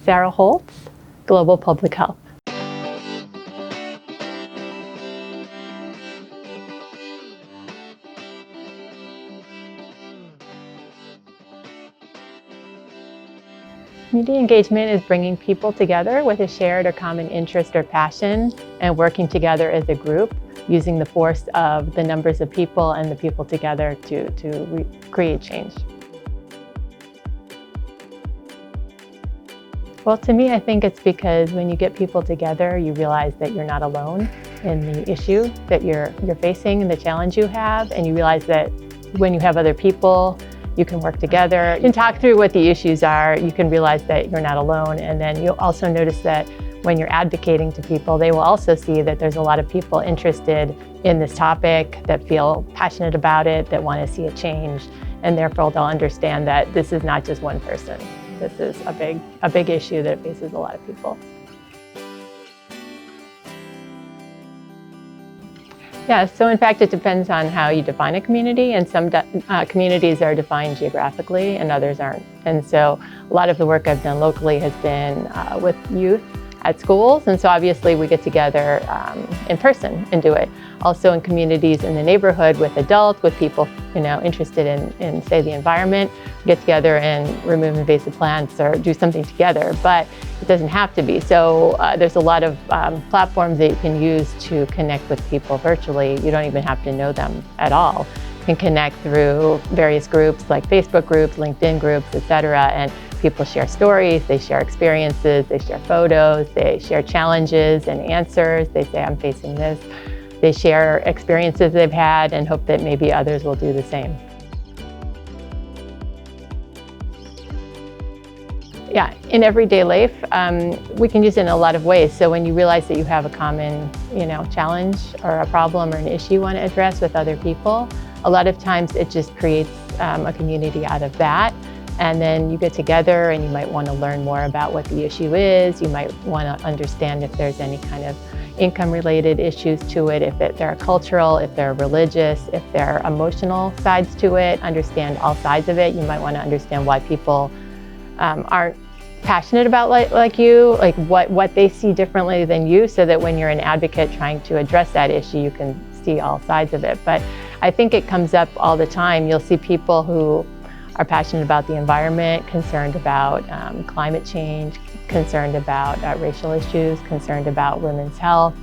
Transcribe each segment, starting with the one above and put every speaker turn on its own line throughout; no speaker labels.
Sarah Holtz, Global Public Health. Community engagement is bringing people together with a shared or common interest or passion and working together as a group, using the force of the numbers of people and the people together to create change. Well, to me, I think it's because when you get people together, you realize that you're not alone in the issue that you're facing and the challenge you have, and you realize that when you have other people, you can work together. You can talk through what the issues are. You can realize that you're not alone. And then you'll also notice that when you're advocating to people, they will also see that there's a lot of people interested in this topic, that feel passionate about it, that want to see a change. And therefore, they'll understand that this is not just one person. This is a big issue that faces a lot of people. Yeah, so in fact, it depends on how you define a community, and some communities are defined geographically and others aren't. And so a lot of the work I've done locally has been with youth at schools, and so obviously we get together in person and do it. Also in communities in the neighborhood with adults, with people interested in say the environment, get together and remove invasive plants or do something together, but it doesn't have to be. So there's a lot of platforms that you can use to connect with people virtually. You don't even have to know them at all. You can connect through various groups like Facebook groups, LinkedIn groups, etc. And people share stories, they share experiences, they share photos, they share challenges and answers. They say, I'm facing this. They share experiences they've had and hope that maybe others will do the same. Yeah, in everyday life, we can use it in a lot of ways. So when you realize that you have a common, challenge or a problem or an issue you want to address with other people, a lot of times it just creates a community out of that. And then you get together and you might want to learn more about what the issue is. You might want to understand if there's any kind of income-related issues to it, if there are cultural, if there are religious, if there are emotional sides to it, understand all sides of it. You might want to understand why people aren't passionate about like you, like what they see differently than you, so that when you're an advocate trying to address that issue, you can see all sides of it. But I think it comes up all the time. You'll see people who are passionate about the environment, concerned about climate change, concerned about racial issues, concerned about women's health,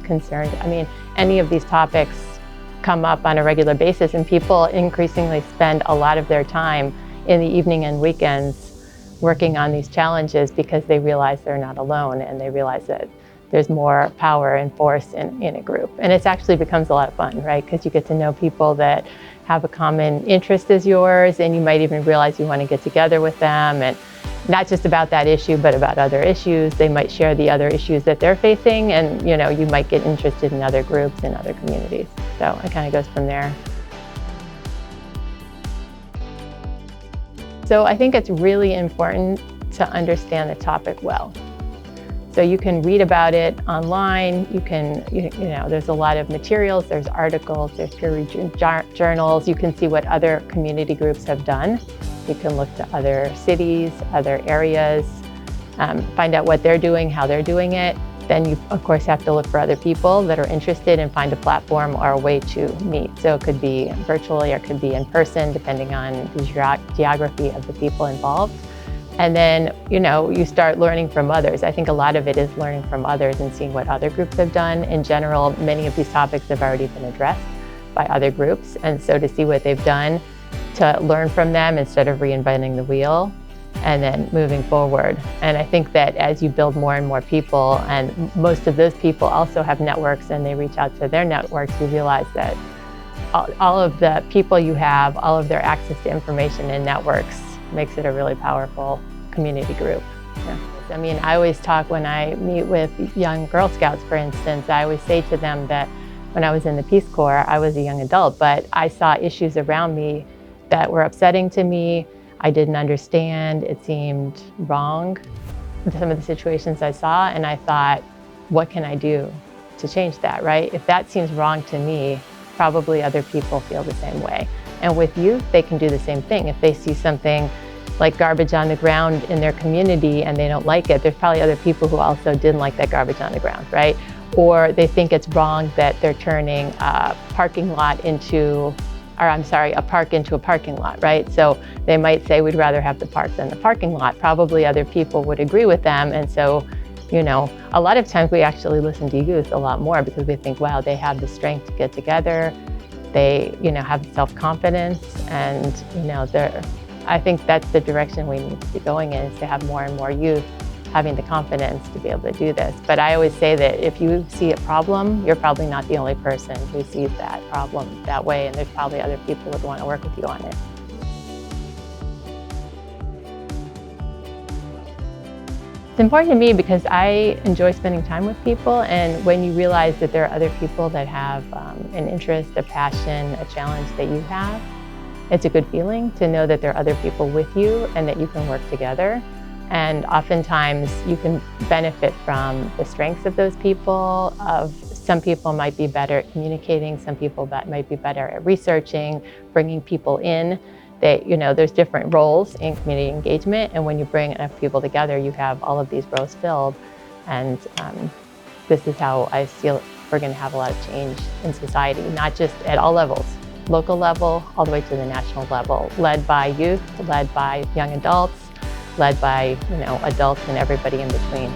any of these topics come up on a regular basis, and people increasingly spend a lot of their time in the evening and weekends working on these challenges because they realize they're not alone, and they realize that there's more power and force in a group. And it actually becomes a lot of fun, right? Because you get to know people that have a common interest as yours, and you might even realize you want to get together with them, and not just about that issue, but about other issues. They might share the other issues that they're facing, and you might get interested in other groups and other communities. So it kind of goes from there. So I think it's really important to understand the topic well. So you can read about it online. You can, there's a lot of materials, there's articles, there's peer-reviewed journals. You can see what other community groups have done. You can look to other cities, other areas, find out what they're doing, how they're doing it. Then you, of course, have to look for other people that are interested and find a platform or a way to meet. So it could be virtually or it could be in person, depending on the geography of the people involved. And then, you start learning from others. I think a lot of it is learning from others and seeing what other groups have done. In general, many of these topics have already been addressed by other groups. And so to see what they've done, to learn from them instead of reinventing the wheel, and then moving forward. And I think that as you build more and more people, and most of those people also have networks and they reach out to their networks, you realize that all of the people you have, all of their access to information and networks makes it a really powerful community group. Yeah. I always talk when I meet with young Girl Scouts, for instance, I always say to them that when I was in the Peace Corps, I was a young adult, but I saw issues around me that were upsetting to me. I didn't understand. It seemed wrong, some of the situations I saw, and I thought, what can I do to change that, right? If that seems wrong to me, probably other people feel the same way. And with youth, they can do the same thing. If they see something like garbage on the ground in their community and they don't like it, there's probably other people who also didn't like that garbage on the ground, right? Or they think it's wrong that they're turning a parking lot into, or I'm sorry, a park into a parking lot, right? So they might say we'd rather have the park than the parking lot. Probably other people would agree with them. And so, you know, a lot of times we actually listen to youth a lot more because we think, wow, they have the strength to get together. They, you know, have self-confidence, and, you know, I think that's the direction we need to be going in, is to have more and more youth having the confidence to be able to do this. But I always say that if you see a problem, you're probably not the only person who sees that problem that way, and there's probably other people who would want to work with you on it. It's important to me because I enjoy spending time with people, and when you realize that there are other people that have an interest, a passion, a challenge that you have, it's a good feeling to know that there are other people with you and that you can work together. And oftentimes you can benefit from the strengths of those people. Some people might be better at communicating, some people that might be better at researching, bringing people in. You know, there's different roles in community engagement, and when you bring enough people together, you have all of these roles filled. And this is how I feel we're going to have a lot of change in society, not just at all levels, local level, all the way to the national level, led by youth, led by young adults, led by, you know, adults and everybody in between.